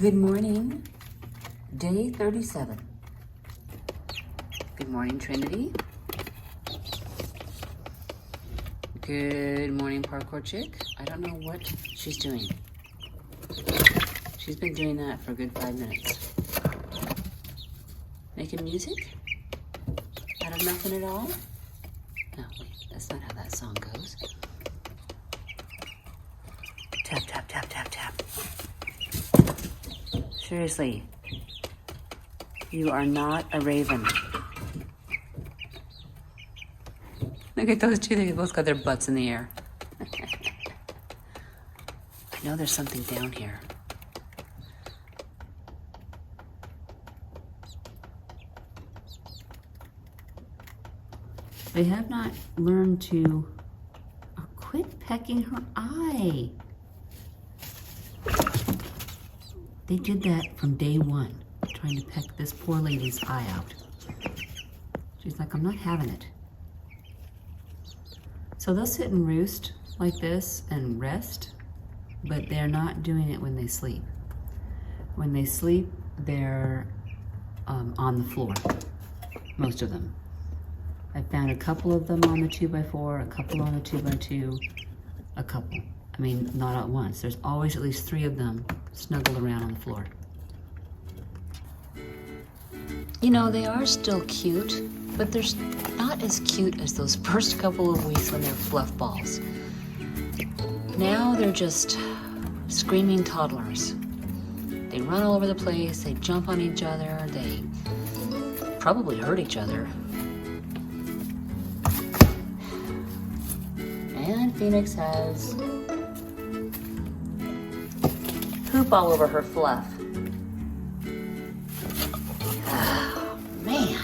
Good morning, day 37. Good morning, Trinity. Good morning, parkour chick. I don't know what she's doing. She's been doing that for a good 5 minutes. Making music? Out of nothing at all? No, wait, that's not how that song goes. Tap, tap, tap, tap, tap. Seriously, you are not a raven. Look at those two, they both got their butts in the air. I know there's something down here. They have not learned to quit pecking her eye. They did that from day one, trying to peck this poor lady's eye out. She's like, I'm not having it. So they'll sit and roost like this and rest, but they're not doing it when they sleep. When they sleep, they're on the floor, most of them. I found a couple of them on the 2x4, a couple on the 2x2, a couple. I mean, not at once. There's always at least 3 of them snuggled around on the floor. You know, they are still cute, but they're not as cute as those first couple of weeks when they're fluff balls. Now they're just screaming toddlers. They run all over the place, they jump on each other, they probably hurt each other. And Phenix has poop all over her fluff. Oh, man.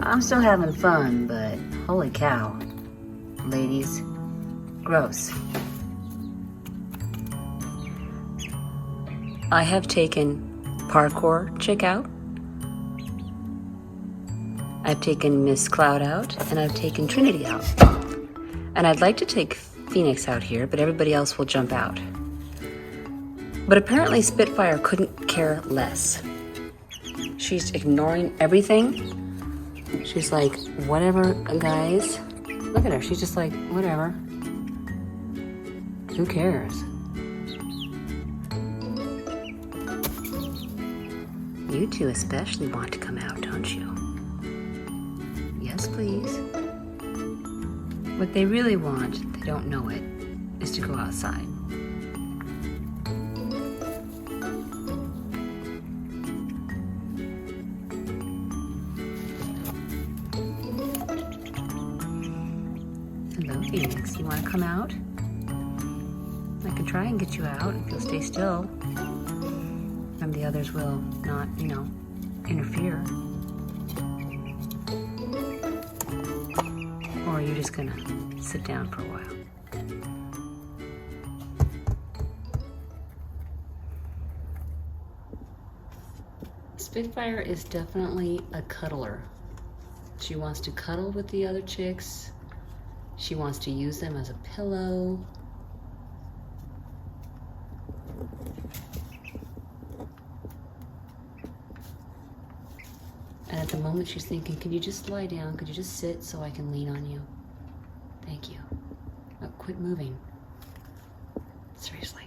I'm still having fun, but holy cow. Ladies, gross. I have taken Parkour Chick out. I've taken Miss Cloud out, and I've taken Trinity out. And I'd like to take Phenix out here, but everybody else will jump out. But apparently Spitfire couldn't care less. She's ignoring everything. She's like, whatever, guys. Look at her, she's just like, whatever. Who cares? You two especially want to come out, don't you? Yes, please. What they really want, they don't know it, is to go outside. Hello, Phenix. You want to come out? I can try and get you out if you'll stay still. And the others will not, interfere. Or are you just gonna sit down for a while? Spitfire is definitely a cuddler. She wants to cuddle with the other chicks. She wants to use them as a pillow. And at the moment she's thinking, could you just lie down? Could you just sit so I can lean on you? Thank you. Now quit moving. Seriously.